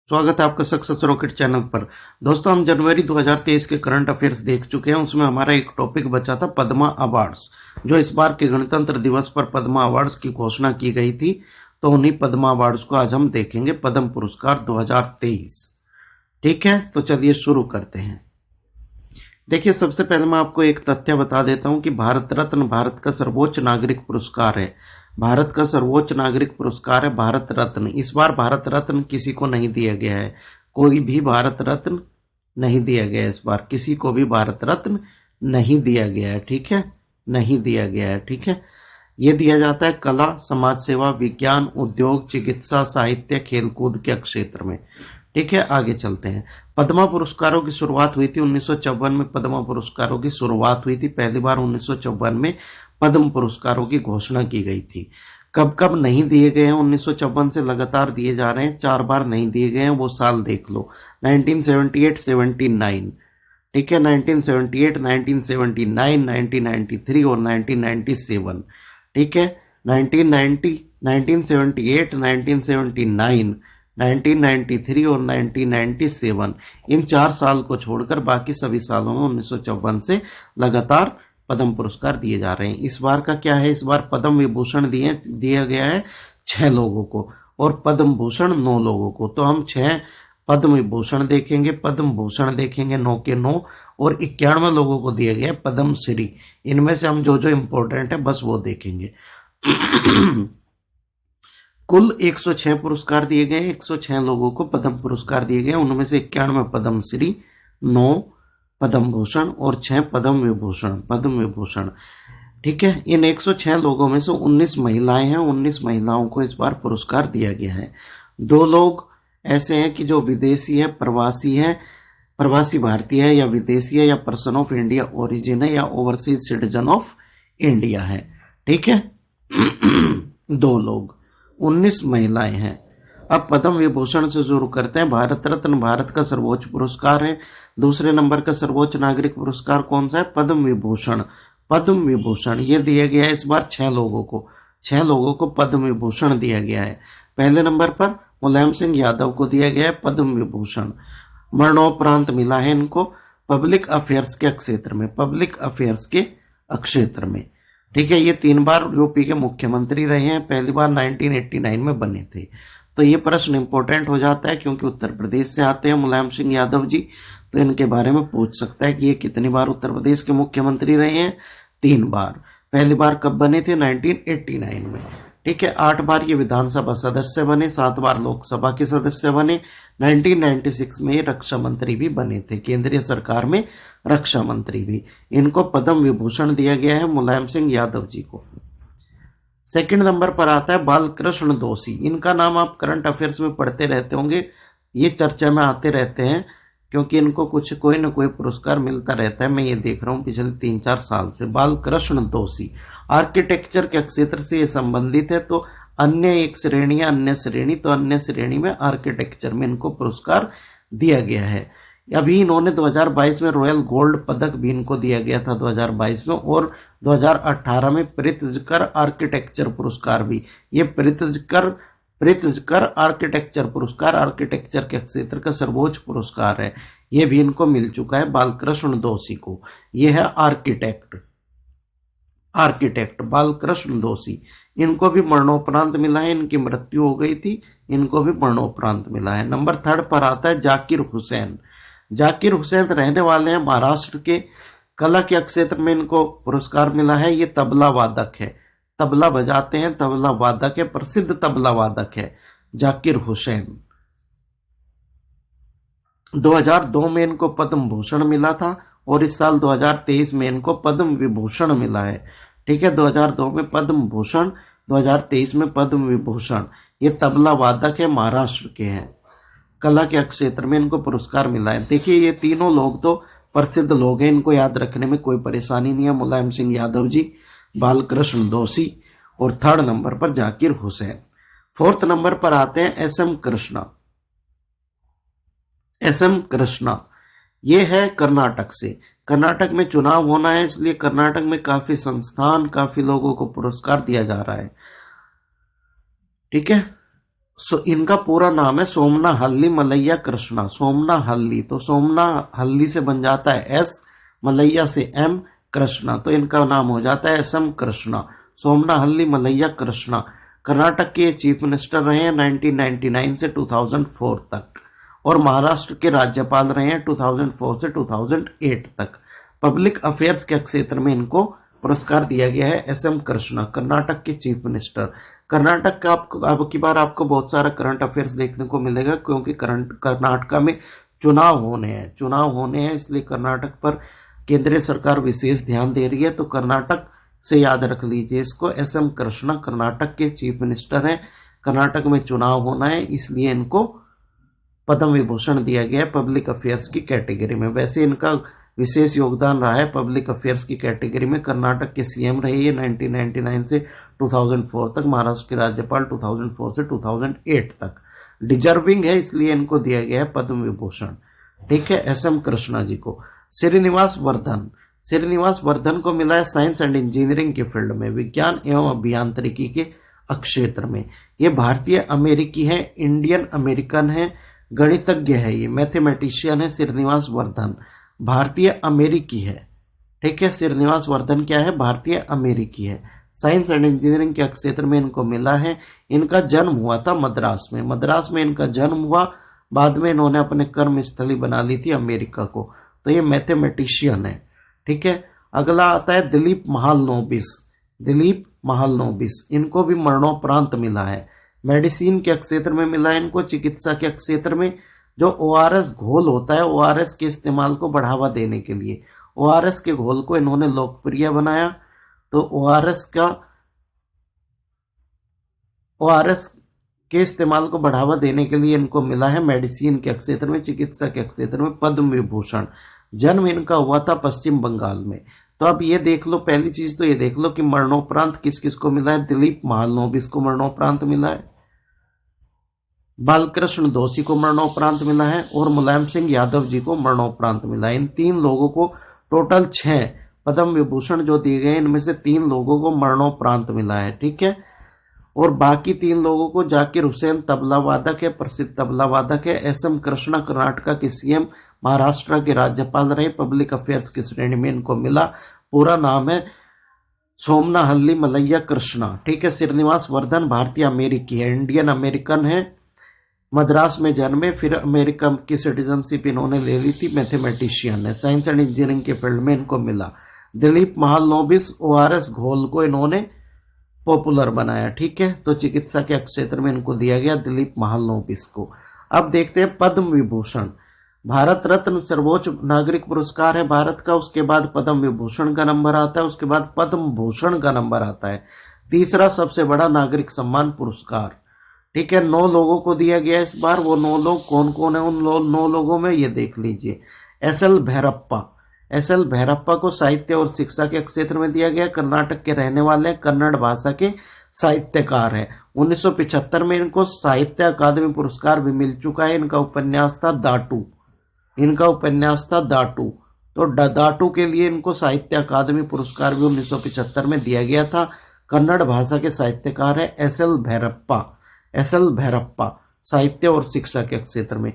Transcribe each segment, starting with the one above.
स्वागत है आपका सक्सेस रॉकेट चैनल पर। दोस्तों, हम जनवरी 2023 के करंट अफेयर्स देख चुके हैं। उसमें हमारा एक टॉपिक बचा था पद्मा अवार्ड्स, जो इस बार के गणतंत्र दिवस पर पद्मा अवार्ड्स की घोषणा की गई थी। तो उन्हीं पद्मा अवार्ड्स को आज हम देखेंगे, पद्म पुरस्कार 2023। ठीक है, तो चलिए शुरू करते हैं। देखिए, सबसे पहले मैं आपको एक तथ्य बता देता हूं कि भारत रत्न भारत का सर्वोच्च नागरिक पुरस्कार है। भारत का सर्वोच्च नागरिक पुरस्कार है भारत रत्न। इस बार भारत रत्न किसी को नहीं दिया गया है, कोई भी भारत रत्न नहीं दिया गया है। इस बार किसी को भी भारत रत्न नहीं दिया गया है। ठीक है, नहीं दिया गया है। ठीक है, ये दिया जाता है कला, समाज सेवा, विज्ञान, उद्योग, चिकित्सा, साहित्य, खेलकूद के क्षेत्र में। ठीक है, आगे चलते हैं। पद्मा पुरस्कारों की शुरुआत हुई थी 1954 में। पद्मा पुरस्कारों की शुरुआत हुई थी पहली बार 1954 में। पद्म पुरस्कारों की घोषणा की गई थी। कब कब नहीं दिए गए हैं? 1954 से लगातार दिए जा रहे हैं। 4 बार नहीं दिए गए हैं, वो साल देख लो। 1978, 79। ठीक है, 1978, 1979, 1993 और 1997। ठीक है, 1990, 1978, 1979, 1993 और 1997, इन 4 साल को छोड़कर बाकी सभी सालों में 1954 से लगातार पद्म पुरस्कार दिए जा रहे हैं। इस बार का क्या है? इस बार पद्म विभूषण दिया गया है 6 लोगों को और पद्म भूषण 9 लोगों को। तो हम 6 पद्म विभूषण देखेंगे, पद्म भूषण देखेंगे 9 के 9, और 91 लोगों को दिया गया है पद्म श्री। इनमें से हम जो जो इंपॉर्टेंट है बस वो देखेंगे। कुल 106 पुरस्कार दिए गए, 106 लोगों को पद्म पुरस्कार दिए गए। उनमें से 91 पद्म श्री, 9 पद्म भूषण और 6 पद्म विभूषण। पद्म विभूषण, ठीक है। इन 106 लोगों में से 19 महिलाएं हैं। 19 महिलाओं को इस बार पुरस्कार दिया गया है। 2 लोग ऐसे हैं कि जो विदेशी है, प्रवासी है, प्रवासी भारतीय है या विदेशी है, या पर्सन ऑफ इंडिया ओरिजिन है, या ओवरसीज सिटीजन ऑफ इंडिया है। ठीक है, 2 लोग, 19 महिलाएं हैं। अब पद्म विभूषण से शुरू करते हैं। भारत रत्न भारत का सर्वोच्च पुरस्कार है। दूसरे नंबर का सर्वोच्च नागरिक पुरस्कार कौन सा है? पद्म विभूषण। पद्म विभूषण ये दिया गया है इस बार 6 लोगों को। 6 लोगों को पद्म विभूषण दिया गया है। पहले नंबर पर मुलायम सिंह यादव को दिया गया है पद्म विभूषण। मरणोपरांत मिला है इनको पब्लिक अफेयर्स के क्षेत्र में, पब्लिक अफेयर्स के क्षेत्र में। ठीक है, ये 3 बार यूपी के मुख्यमंत्री रहे हैं। पहली बार 1989 में बने थे। तो ये प्रश्न इंपॉर्टेंट हो जाता है क्योंकि उत्तर प्रदेश से आते हैं मुलायम सिंह यादव जी। तो इनके बारे में पूछ सकता है कि ये कितनी बार उत्तर प्रदेश के मुख्यमंत्री रहे हैं? 3 बार। पहली बार कब बने थे? 1989 में। ठीक है, 8 बार ये विधानसभा सदस्य बने, 7 बार लोकसभा के सदस्य बने। 1996 में ये रक्षा मंत्री भी बने थे, केंद्रीय सरकार में रक्षा मंत्री भी। इनको पद्म विभूषण दिया गया है मुलायम सिंह यादव जी को। सेकंड नंबर पर आता है बालकृष्ण दोषी। इनका नाम आप करंट अफेयर्स में पढ़ते रहते होंगे, ये चर्चा में आते रहते हैं क्योंकि इनको कुछ कोई ना कोई पुरस्कार मिलता रहता है। मैं ये देख रहा हूँ पिछले 3-4 साल से। बालकृष्ण दोषी आर्किटेक्चर के क्षेत्र से ये संबंधित है। तो अन्य एक श्रेणी है, अन्य श्रेणी, तो अन्य श्रेणी में आर्किटेक्चर में इनको पुरस्कार दिया गया है। अभी इन्होंने 2022 में रॉयल गोल्ड पदक भी इनको दिया गया था 2022 में, और 2018 में प्रित्जकर आर्किटेक्चर पुरस्कार भी। ये प्रित्जकर आर्किटेक्चर पुरस्कार आर्किटेक्चर के क्षेत्र का सर्वोच्च पुरस्कार है। ये भी इनको मिल चुका है बालकृष्ण दोषी को। ये है आर्किटेक्ट बालकृष्ण दोषी। इनको भी मरणोपरांत मिला है, इनकी मृत्यु हो गई थी, इनको भी मरणोपरांत मिला है। नंबर 3 पर आता है जाकिर हुसैन। जाकिर हुसैन रहने वाले हैं महाराष्ट्र के। कला के क्षेत्र में इनको पुरस्कार मिला है। ये तबला वादक है, तबला बजाते हैं, तबला वादक है, प्रसिद्ध तबला वादक है जाकिर हुसैन। 2002 में इनको पद्म भूषण मिला था और इस साल 2023 में इनको पद्म विभूषण मिला है। ठीक है, 2002 में पद्म भूषण, 2023 में पद्म विभूषण। ये तबला वादक है, महाराष्ट्र के हैं। कला के क्षेत्र में इनको पुरस्कार मिला है। देखिए, ये तीनों लोग तो प्रसिद्ध लोग हैं, इनको याद रखने में कोई परेशानी नहीं है। मुलायम सिंह यादव जी, बालकृष्ण दोषी, और 3rd नंबर पर जाकिर हुसैन। 4th नंबर पर आते हैं एसएम कृष्णा। एसएम कृष्णा ये है कर्नाटक से। कर्नाटक में चुनाव होना है, इसलिए कर्नाटक में काफी संस्थान, काफी लोगों को पुरस्कार दिया जा रहा है। ठीक है, इनका पूरा नाम है सोमना हल्ली मलैया कृष्णा। सोमना हल्ली, तो सोमना हल्ली से बन जाता है एस, मलैया से एम, कृष्णा, तो इनका नाम हो जाता है एस एम कृष्णा। सोमना हल्ली मलैया कृष्णा कर्नाटक के चीफ मिनिस्टर रहे हैं 1999 से 2004 तक, और महाराष्ट्र के राज्यपाल रहे हैं 2004 से 2008 तक। पब्लिक अफेयर्स के क्षेत्र में इनको पुरस्कार दिया गया है एस एम कृष्णा, कर्नाटक के चीफ मिनिस्टर। कर्नाटक का अब की बार आपको बहुत सारा करंट अफेयर्स देखने को मिलेगा, क्योंकि कर्नाटक में चुनाव होने हैं, इसलिए कर्नाटक पर केंद्रीय सरकार विशेष ध्यान दे रही है। तो कर्नाटक से याद रख लीजिए इसको, एस एम कृष्णा कर्नाटक के चीफ मिनिस्टर हैं। कर्नाटक में चुनाव होना है, इसलिए इनको पद्म विभूषण दिया गया है पब्लिक अफेयर्स की कैटेगरी में। वैसे इनका विशेष योगदान रहा है पब्लिक अफेयर्स की कैटेगरी में। कर्नाटक के सीएम रहे ये 1999 से 2004 तक, महाराष्ट्र के राज्यपाल 2004 से 2008 तक। डिजर्विंग है, इसलिए इनको दिया गया है पद्म विभूषण। ठीक है, एस एम कृष्णा जी को। श्रीनिवास वर्धन को मिला है साइंस एंड इंजीनियरिंग के फील्ड में, विज्ञान एवं अभियांत्रिकी के क्षेत्र में। ये भारतीय अमेरिकी है, इंडियन अमेरिकन है, गणितज्ञ है, ये मैथमेटिशियन है। श्रीनिवास वर्धन भारतीय अमेरिकी है। ठीक है, श्रीनिवास वर्धन क्या है, भारतीय अमेरिकी है। साइंस एंड इंजीनियरिंग के क्षेत्र में इनको मिला है। इनका जन्म हुआ था मद्रास में इनका जन्म हुआ, बाद में इन्होंने अपने कर्म स्थली बना ली थी अमेरिका को। तो ये मैथमेटिशियन है। ठीक है, अगला आता है दिलीप महालनोबिस, इनको भी मरणोपरांत मिला है। मेडिसिन के क्षेत्र में मिला है इनको, चिकित्सा के क्षेत्र में। जो ओआरएस घोल होता है, ओआरएस के इस्तेमाल को बढ़ावा देने के लिए ओआरएस के घोल को इन्होंने लोकप्रिय बनाया। तो ओआरएस के इस्तेमाल को बढ़ावा देने के लिए इनको मिला है मेडिसिन के क्षेत्र में, चिकित्सा के क्षेत्र में पद्म विभूषण। जन्म इनका हुआ था पश्चिम बंगाल में। तो अब ये देख लो, पहली चीज तो ये देख लो कि मरणोपरांत किस किस को मिला है। दिलीप महालनोबिस को मरणोपरांत मिला है, बालकृष्ण दोषी को मरणोपरांत मिला है, और मुलायम सिंह यादव जी को मरणोपरांत मिला है। इन 3 लोगों को टोटल 6 पद्म विभूषण जो दिए गए, इनमें से 3 लोगों को मरणोपरांत मिला है। ठीक है, और बाकी 3 लोगों को जाकिर हुसैन तबला वादक है, प्रसिद्ध तबला वादक है। एस एम कृष्णा कर्नाटक के सीएम, महाराष्ट्र के राज्यपाल रहे, पब्लिक अफेयर्स की श्रेणी में इनको मिला। पूरा नाम है सोमना हल्ली मलैया कृष्णा। ठीक है, श्रीनिवास वर्धन भारतीय अमेरिकी है, इंडियन अमेरिकन है, मद्रास में जन्मे, फिर अमेरिका की सिटीजनशिप इन्होंने ले ली थी। मैथमेटिशियन है, साइंस एंड इंजीनियरिंग के फील्ड में इनको मिला। दिलीप महालनोबिस ओआरएस घोल को इन्होंने पॉपुलर बनाया। ठीक है, तो चिकित्सा के क्षेत्र में इनको दिया गया दिलीप महालनोबिस को। अब देखते हैं पद्म विभूषण। भारत रत्न सर्वोच्च नागरिक पुरस्कार है भारत का, उसके बाद पद्म विभूषण का नंबर आता है, उसके बाद पद्म भूषण का नंबर आता है। तीसरा सबसे बड़ा नागरिक सम्मान पुरस्कार। ठीक है, 9 लोगों को दिया गया इस बार। वो 9 लोग कौन कौन है, उन 9 लोगों में ये देख लीजिए। एस एल भैरप्पा को साहित्य और शिक्षा के क्षेत्र में दिया गया, कर्नाटक के रहने वाले, कन्नड़ भाषा के साहित्यकार हैं। 1975 में इनको साहित्य अकादमी पुरस्कार भी मिल चुका है। इनका उपन्यास था दाटू। तो दाटू के लिए इनको साहित्य अकादमी पुरस्कार भी 1975 में दिया गया था। कन्नड़ भाषा के साहित्यकार है एस एल भैरप्पा, साहित्य और शिक्षा के क्षेत्र में।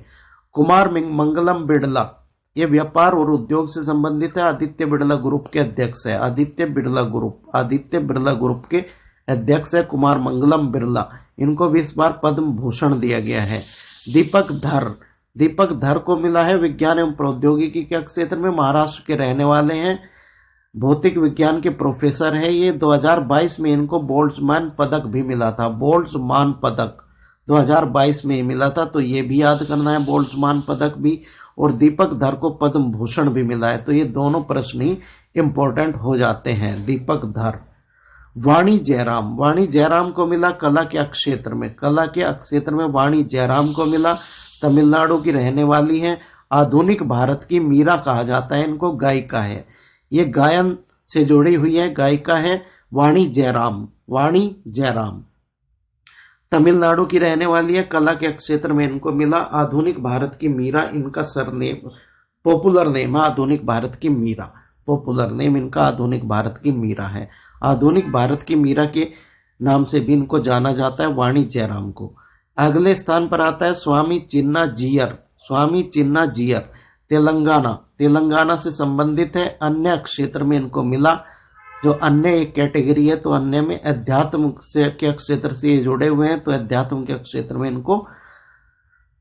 कुमार मंगलम बिड़ला, ये व्यापार और उद्योग से संबंधित है, आदित्य बिड़ला ग्रुप के अध्यक्ष है। आदित्य बिड़ला ग्रुप के अध्यक्ष है कुमार मंगलम बिड़ला। इनको भी इस बार पद्म भूषण दिया गया है। दीपक धर को मिला है विज्ञान एवं प्रौद्योगिकी के क्षेत्र में, महाराष्ट्र के रहने वाले हैं, भौतिक विज्ञान के प्रोफेसर है ये। 2022 में इनको बोल्ट्जमैन पदक भी मिला था, बोल्ट्जमैन पदक 2022 में मिला था, तो ये भी याद करना है, बोल्ट्जमैन पदक भी। और दीपक धर को पद्म भूषण भी मिला है, तो ये दोनों प्रश्न ही इंपॉर्टेंट हो जाते हैं। दीपक धर। वाणी जयराम को मिला कला के क्षेत्र में, वाणी जयराम को मिला, तमिलनाडु की रहने वाली है, आधुनिक भारत की मीरा कहा जाता है इनको, गायिका है, ये गायन से जुड़ी हुई है, गायिका है वाणी जयराम, तमिलनाडु की रहने वाली है, कला के क्षेत्र में इनको मिला। आधुनिक भारत की मीरा इनका सरनेम, पॉपुलर नेम है आधुनिक भारत की मीरा, पॉपुलर नेम इनका आधुनिक भारत की मीरा है। आधुनिक भारत की मीरा के नाम से भी इनको जाना जाता है, वाणी जयराम को। अगले स्थान पर आता है स्वामी चिन्ना जियर। स्वामी चिन्ना जियर तेलंगाना, तेलंगाना से संबंधित है। अन्य क्षेत्र में इनको मिला, जो अन्य एक कैटेगरी है, तो अन्य में अध्यात्म से के क्षेत्र से ये जुड़े हुए हैं, तो अध्यात्म के क्षेत्र में इनको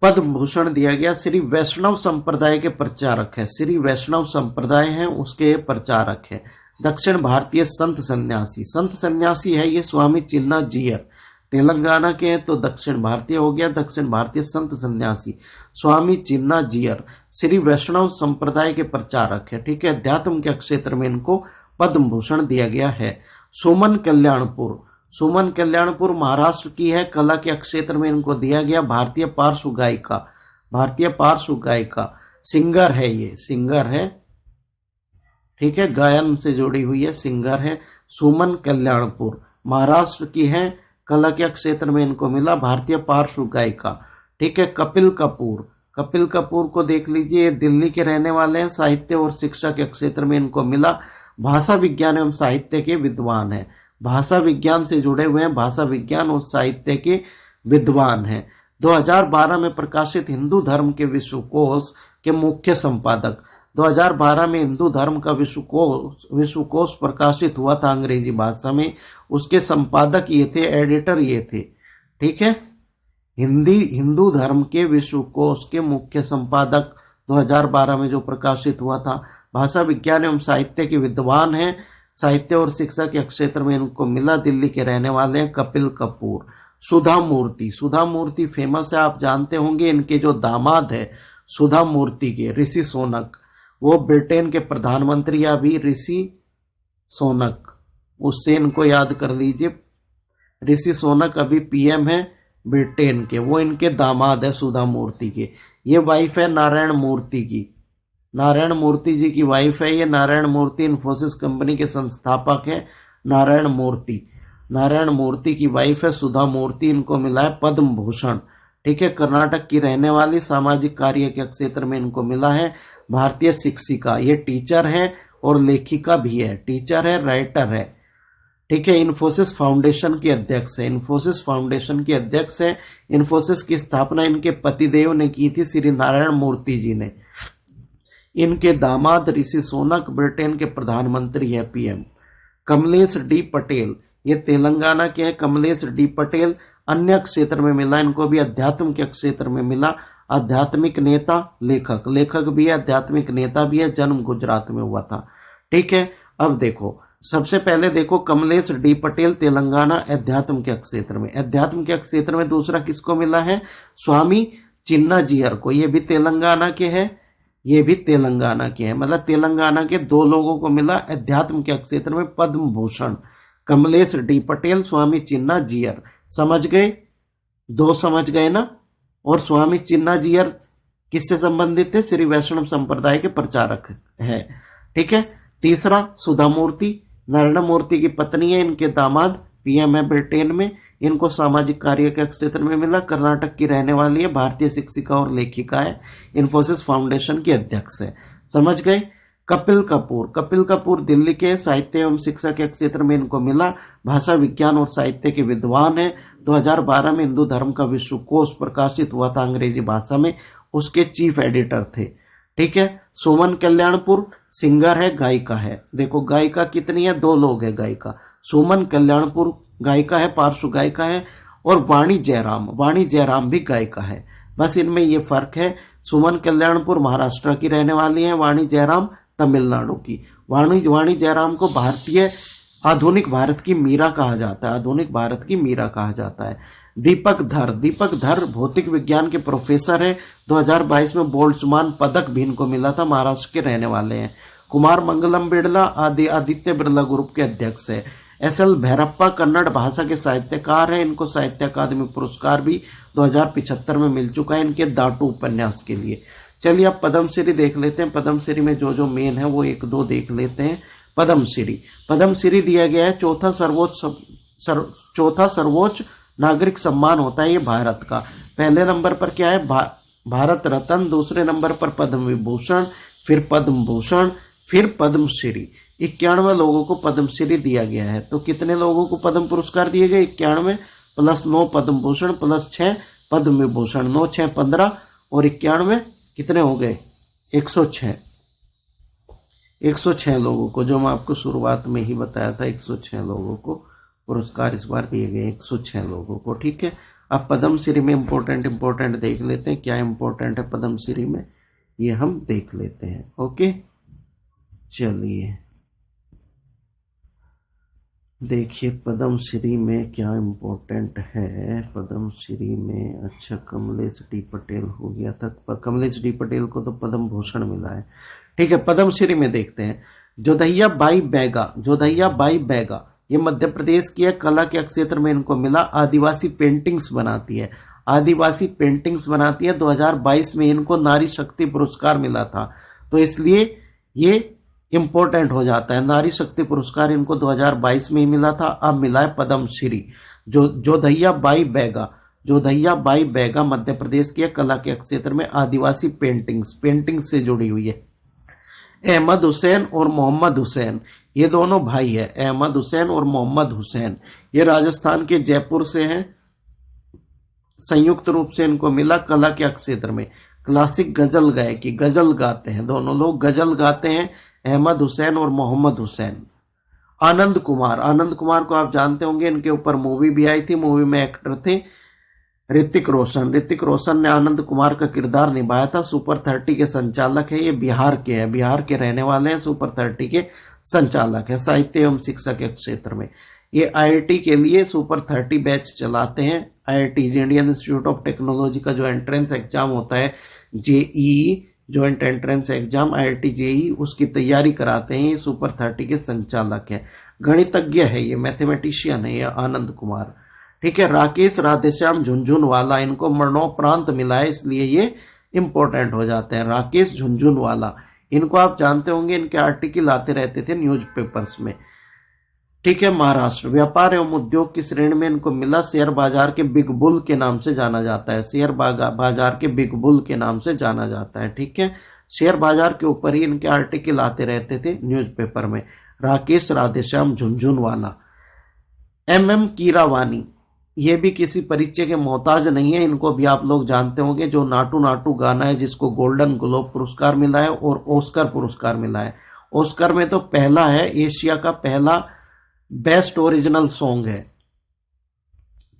पद्म भूषण दिया गया। श्री वैष्णव संप्रदाय के प्रचारक है, श्री वैष्णव संप्रदाय है उसके प्रचारक है। दक्षिण भारतीय संत सन्यासी, संत सन्यासी है ये स्वामी चिन्ना जियर, तेलंगाना के हैं तो दक्षिण भारतीय हो गया। दक्षिण भारतीय संत सन्यासी स्वामी चिन्ना जियर श्री वैष्णव संप्रदाय के प्रचारक है, ठीक है। अध्यात्म के क्षेत्र में इनको पद्म भूषण दिया गया है। सुमन कल्याणपुर, सुमन कल्याणपुर महाराष्ट्र की है, कला के क्षेत्र में इनको दिया गया भारतीय पार्श्व गायिका, भारतीय पार्श्व गायिका, सिंगर है ये, सिंगर है, ठीक है, गायन से जुड़ी हुई है, सिंगर है। सुमन कल्याणपुर महाराष्ट्र की है, कला के क्षेत्र में इनको मिला भारतीय पार्श्व गायिका, ठीक है। कपिल कपूर, कपिल कपूर को देख लीजिए, दिल्ली के रहने वाले हैं, साहित्य और शिक्षा के क्षेत्र में इनको मिला। भाषा विज्ञान एवं साहित्य के विद्वान हैं, भाषा विज्ञान से जुड़े हुए हैं, भाषा विज्ञान और साहित्य के विद्वान हैं। 2012 में प्रकाशित हिंदू धर्म के विश्वकोश के मुख्य संपादक, 2012 में हिंदू धर्म का विश्वकोश प्रकाशित हुआ था अंग्रेजी भाषा में, उसके संपादक ये थे, एडिटर ये थे, ठीक है। हिंदू धर्म के विश्वकोश के मुख्य संपादक 2012 में जो प्रकाशित हुआ था। भाषा विज्ञान एवं साहित्य के विद्वान हैं, साहित्य और शिक्षा के क्षेत्र में इनको मिला, दिल्ली के रहने वाले हैं कपिल कपूर। सुधा मूर्ति, सुधा मूर्ति फेमस है, आप जानते होंगे, इनके जो दामाद है सुधा मूर्ति के, ऋषि सोनक, वो ब्रिटेन के प्रधानमंत्री अभी ऋषि सोनक, उससे इनको याद कर लीजिए। ऋषि सोनक अभी पीएम है ब्रिटेन के, वो इनके दामाद है सुधा मूर्ति के। ये वाइफ है नारायण मूर्ति की, नारायण मूर्ति जी की वाइफ है ये। नारायण मूर्ति इन्फोसिस कंपनी के संस्थापक है नारायण मूर्ति, नारायण मूर्ति की वाइफ है सुधा मूर्ति, इनको मिला है पद्म भूषण, ठीक है। कर्नाटक की रहने वाली, सामाजिक कार्य के क्षेत्र में इनको मिला है भारतीय शिक्षिका, ये टीचर है और लेखिका भी है, टीचर है, राइटर है, ठीक है। इन्फोसिस फाउंडेशन के अध्यक्ष है, इन्फोसिस फाउंडेशन के अध्यक्ष है। इन्फोसिस की स्थापना इनके पतिदेव ने की थी, श्री नारायण मूर्ति जी ने। इनके दामाद ऋषि सोनक ब्रिटेन के प्रधानमंत्री है, पीएम। कमलेश डी पटेल, ये तेलंगाना के हैं, कमलेश डी पटेल। अन्य क्षेत्र में मिला इनको भी, अध्यात्म के क्षेत्र में मिला, आध्यात्मिक नेता, लेखक, लेखक भी है, आध्यात्मिक नेता भी है, जन्म गुजरात में हुआ था, ठीक है। अब देखो, सबसे पहले देखो कमलेश डी पटेल तेलंगाना, अध्यात्म के क्षेत्र में। अध्यात्म के क्षेत्र में दूसरा किसको मिला है? स्वामी चिन्ना जियर को, ये भी तेलंगाना के हैं, ये भी तेलंगाना के हैं, मतलब तेलंगाना के दो लोगों को मिला अध्यात्म के क्षेत्र में पद्म भूषण, कमलेश डी पटेल, स्वामी चिन्ना जियर। समझ गए? दो समझ गए ना? और स्वामी चिन्ना जियर किससे संबंधित थे? श्री वैष्णव संप्रदाय के प्रचारक है, ठीक है। तीसरा सुधा मूर्ति, नारायण मूर्ति की पत्नी है, इनके दामाद पीएम है ब्रिटेन में, इनको सामाजिक कार्य के क्षेत्र में मिला, कर्नाटक की रहने वाली है, भारतीय शिक्षिका और लेखिका है, इन्फोसिस फाउंडेशन की अध्यक्ष है। समझ गए? कपिल कपूर, कपिल कपूर दिल्ली के, साहित्य एवं शिक्षा के क्षेत्र में इनको मिला, भाषा विज्ञान और साहित्य के विद्वान है। 2012 में हिंदू धर्म का विश्वकोश प्रकाशित हुआ था अंग्रेजी भाषा में, उसके चीफ एडिटर थे, ठीक है। सुमन कल्याणपुर सिंगर है, गायिका है। देखो गायिका कितनी है? दो लोग है गायिका। सुमन कल्याणपुर गायिका है, पार्श्व गायिका है, और वाणी जयराम, वाणी जयराम भी गायिका है। बस इनमें ये फर्क है, सुमन कल्याणपुर महाराष्ट्र की रहने वाली है, वाणी जयराम तमिलनाडु की। वाणी जयराम को भारतीय आधुनिक भारत की मीरा कहा जाता है, आधुनिक भारत की मीरा कहा जाता है। दीपक धर भौतिक विज्ञान के प्रोफेसर है, 2022 में बोल्ट्जमान पदक भी इनको मिला था, महाराष्ट्र के रहने वाले हैं। कुमार मंगलम बिड़ला आदित्य बिड़ला ग्रुप के अध्यक्ष है। एसएल भैरप्पा कन्नड़ भाषा के साहित्यकार हैं, इनको साहित्य अकादमी पुरस्कार भी 2075 में मिल चुका है इनके दाटू उपन्यास के लिए। चलिए अब पद्मश्री देख लेते हैं, पद्मश्री में जो जो मेन है वो एक दो देख लेते हैं। पद्मश्री दिया गया है, चौथा सर्वोच्च नागरिक सम्मान होता है ये भारत का। पहले नंबर पर क्या है? भारत रत्न, दूसरे नंबर पर पद्म विभूषण, फिर पद्म भूषण, फिर पद्मश्री। 91 लोगों को पद्मश्री दिया गया है। तो कितने लोगों को पद्म पुरस्कार दिए गए? 91 प्लस 9 पद्म भूषण प्लस 6 पद्म विभूषण। 9 6 15 और 91 कितने हो गए? 106। 106 लोगों को, जो मैं आपको शुरुआत में ही बताया था, 106 लोगों को पुरस्कार इस बार दिए गए, 106 लोगों को। ठीक है, अब पद्मश्री में इंपॉर्टेंट देख लेते हैं, क्या इंपॉर्टेंट है पद्मश्री में ये हम देख लेते हैं। ओके, चलिए देखिए पद्मश्री में क्या इंपॉर्टेंट है। पद्मश्री में, अच्छा कमलेश डी पटेल हो गया था, कमलेश डी पटेल को तो पद्म भूषण मिला है। ठीक है, पद्मश्री में देखते हैं। जोधैया बाई बैगा ये मध्य प्रदेश की है, कला के क्षेत्र में इनको मिला। आदिवासी पेंटिंग्स बनाती है, 2022 में इनको नारी शक्ति पुरस्कार मिला था, तो इसलिए ये इंपॉर्टेंट हो जाता है। नारी शक्ति पुरस्कार इनको 2022 में ही मिला था, अब मिला है पद्मश्री। जोधैया बाई बैगा मध्य प्रदेश की कला के क्षेत्र में आदिवासी पेंटिंग्स से जुड़ी हुई है। अहमद हुसैन और मोहम्मद हुसैन, ये दोनों भाई है, अहमद हुसैन और मोहम्मद हुसैन, ये राजस्थान के जयपुर से हैं। संयुक्त रूप से इनको मिला कला के क्षेत्र में। क्लासिक गजल गायकी, गजल गाते हैं, दोनों लोग गजल गाते हैं, अहमद हुसैन और मोहम्मद हुसैन। आनंद कुमार को आप जानते होंगे, इनके ऊपर मूवी भी आई थी, मूवी में एक्टर थे ऋतिक रोशन ने आनंद कुमार का किरदार निभाया था। सुपर 30 के संचालक है, ये बिहार के रहने वाले हैं, सुपर 30 के संचालक है, साहित्य एवं शिक्षा के क्षेत्र में। ये IIT के लिए सुपर 30 बैच चलाते हैं। IIT Indian institute of technology का जो एंट्रेंस एग्जाम होता है, JEE joint entrance exam, IIT JEE, उसकी तैयारी कराते हैं। ये सुपर 30 के संचालक है, गणितज्ञ है, ये मैथमेटिशियन है, ये आनंद कुमार। ठीक है, राकेश राधेश्याम झुंझुनवाला, इनको मरणोपरांत मिला है, इसलिए ये इंपॉर्टेंट हो जाते हैं। राकेश झुंझुनवाला, इनको आप जानते होंगे, इनके आर्टिकल आते रहते थे न्यूज़पेपर्स में। ठीक है, महाराष्ट्र, व्यापार एवं उद्योग की श्रेणी में इनको मिला। शेयर बाजार के बिग बुल के नाम से जाना जाता है, शेयर बाजार के बिग बुल के नाम से जाना जाता है। ठीक है, शेयर बाजार के ऊपर ही इनके आर्टिकल आते रहते थे न्यूज़पेपर में। राकेश राधेश्याम झुंझुनवाला। MM कीरावानी, ये भी किसी परिचय के मोहताज नहीं है, इनको भी आप लोग जानते होंगे, जो नाटू नाटू गाना है जिसको गोल्डन ग्लोब पुरस्कार मिला है और ऑस्कर पुरस्कार मिला है। ऑस्कर में तो पहला है, एशिया का पहला बेस्ट ओरिजिनल सॉन्ग है।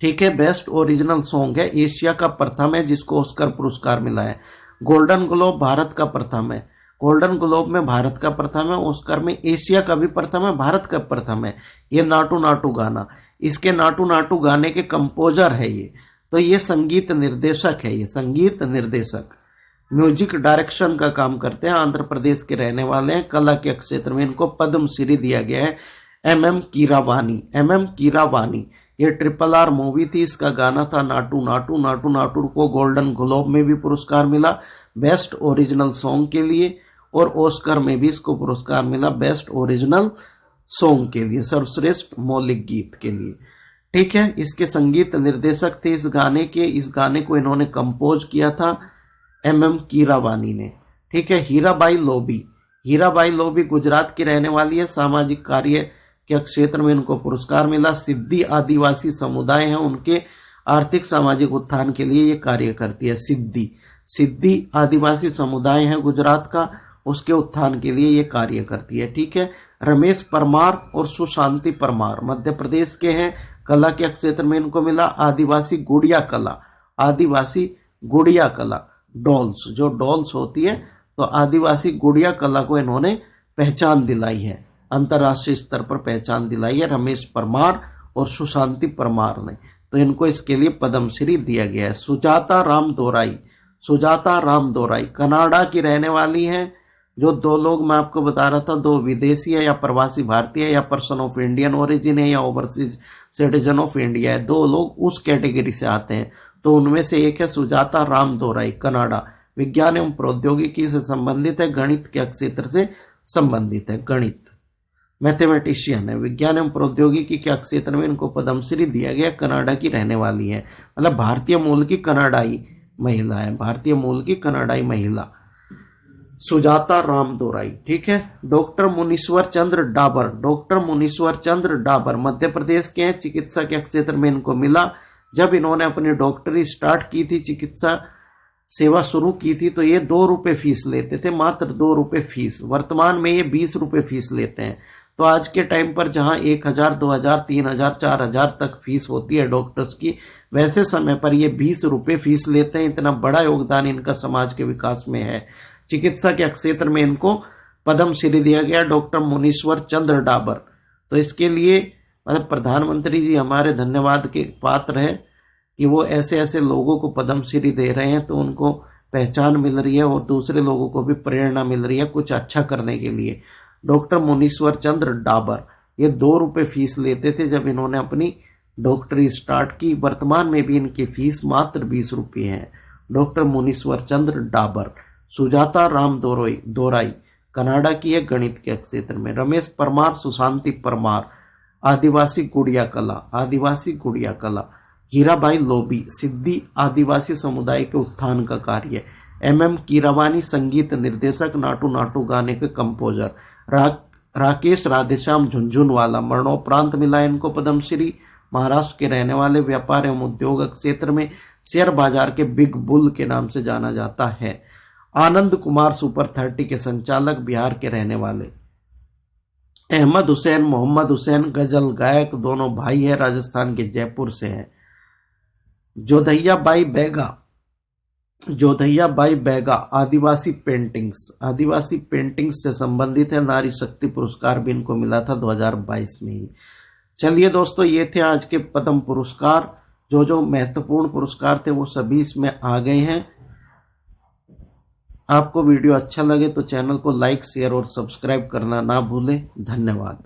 ठीक है, बेस्ट ओरिजिनल सॉन्ग है, एशिया का प्रथम है जिसको ऑस्कर पुरस्कार मिला है। गोल्डन ग्लोब भारत का प्रथम है, गोल्डन ग्लोब में भारत का प्रथम है, ऑस्कर में एशिया का भी प्रथम है, भारत का प्रथम है। ये नाटू नाटू गाना, इसके नाटू नाटू गाने के कंपोजर है ये, तो ये संगीत निर्देशक है, ये संगीत निर्देशक म्यूजिक डायरेक्शन का काम करते हैं। आंध्र प्रदेश के रहने वाले हैं, कला के क्षेत्र में इनको पद्मश्री दिया गया है। MM कीरावानी, ये RRR मूवी थी, इसका गाना था नाटू नाटू। नाटू नाटू को गोल्डन ग्लोब में भी पुरस्कार मिला बेस्ट ओरिजिनल सॉन्ग के लिए, और ऑस्कर में भी इसको पुरस्कार मिला बेस्ट ओरिजिनल सॉन्ग के लिए, सर्वश्रेष्ठ मौलिक गीत के लिए। ठीक है, इसके संगीत निर्देशक थे इस गाने को इन्होंने कंपोज किया था MM कीरावानी ने। ठीक है, हीराबाई लोबी गुजरात की रहने वाली है, सामाजिक कार्य के क्षेत्र में इनको पुरस्कार मिला। सिद्धि आदिवासी समुदाय हैं, उनके आर्थिक सामाजिक उत्थान के लिए ये कार्य करती है। सिद्धि आदिवासी समुदाय है गुजरात का, उसके उत्थान के लिए ये कार्य करती है। ठीक है, रमेश परमार और सुशांति परमार मध्य प्रदेश के हैं, कला के क्षेत्र में इनको मिला। आदिवासी गुड़िया कला डॉल्स, जो डॉल्स होती है, तो आदिवासी गुड़िया कला को इन्होंने पहचान दिलाई है, अंतर्राष्ट्रीय स्तर पर पहचान दिलाई है रमेश परमार और सुशांति परमार ने, तो इनको इसके लिए पद्मश्री दिया गया है। सुजाता राम दोराई कनाडा की रहने वाली हैं। जो दो लोग मैं आपको बता रहा था, दो विदेशी है या प्रवासी भारतीय या पर्सन ऑफ इंडियन ओरिजिन है या ओवरसीज सिटीजन ऑफ इंडिया है, दो लोग उस कैटेगरी से आते हैं, तो उनमें से एक है सुजाता राम दोराई, कनाडा, विज्ञान एवं प्रौद्योगिकी से संबंधित है, गणित के क्षेत्र से संबंधित है, गणित मैथमेटिशियन है, विज्ञान एवं प्रौद्योगिकी के क्षेत्र में इनको पद्मश्री दिया गया। कनाडा की रहने वाली है, मतलब भारतीय मूल की कनाडाई महिला है, भारतीय मूल की कनाडाई महिला सुजाता राम दोराई। ठीक है, डॉक्टर मुनीश्वर चंद्र डाबर मध्य प्रदेश के हैं, चिकित्सा के क्षेत्र में इनको मिला। जब इन्होंने अपनी डॉक्टरी स्टार्ट की थी, चिकित्सा सेवा शुरू की थी, तो ये 2 रुपए फीस लेते थे, मात्र 2 रुपए फीस। वर्तमान में ये 20 रुपए फीस लेते हैं। तो आज के टाइम पर जहां 1,000, 2,000, 3,000, 4,000 तक फीस होती है डॉक्टर्स की, वैसे समय पर ये 20 रुपए फीस लेते हैं। इतना बड़ा योगदान इनका समाज के विकास में है। चिकित्सा के क्षेत्र में इनको पद्म श्री दिया गया, डॉक्टर मुनीश्वर चंद्र डाबर। तो इसके लिए मतलब प्रधानमंत्री जी हमारे धन्यवाद के पात्र है कि वो ऐसे ऐसे लोगों को पद्म श्री दे रहे हैं, तो उनको पहचान मिल रही है और दूसरे लोगों को भी प्रेरणा मिल रही है कुछ अच्छा करने के लिए। डॉक्टर मुनीश्वर चंद्र डाबर ये 2 रुपए फीस लेते थे जब इन्होंने अपनी डॉक्टरी स्टार्ट की। वर्तमान में भी इनकी फीस मात्र 20 रुपये है। डॉक्टर मुनीश्वर चंद्र डाबर। सुजाता राम दोराई कनाडा की है गणित के क्षेत्र में। रमेश परमार, सुशांति परमार, आदिवासी गुड़िया कला। हीराबाई लोबी, सिद्धि आदिवासी समुदाय के उत्थान का कार्य। MM कीरावानी, संगीत निर्देशक, नाटू नाटू गाने के कंपोजर। राकेश राधेश्याम झुंझुनवाला, मरणोपरांत मिला इनको पद्मश्री। महाराष्ट्र के रहने वाले, व्यापार एवं उद्योग क्षेत्र में शेयर बाजार के बिग बुल के नाम से जाना जाता है। आनंद कुमार, सुपर 30 के संचालक, बिहार के रहने वाले। अहमद हुसैन, मोहम्मद हुसैन, गजल गायक, दोनों भाई है, राजस्थान के जयपुर से हैं। जोधैया बाई बैगा, आदिवासी पेंटिंग्स से संबंधित है। नारी शक्ति पुरस्कार भी इनको मिला था 2022 में ही। चलिए दोस्तों, ये थे आज के पद्म पुरस्कार। जो महत्वपूर्ण पुरस्कार थे वो सभी इसमें आ गए हैं। आपको वीडियो अच्छा लगे तो चैनल को लाइक, शेयर और सब्सक्राइब करना ना भूलें। धन्यवाद।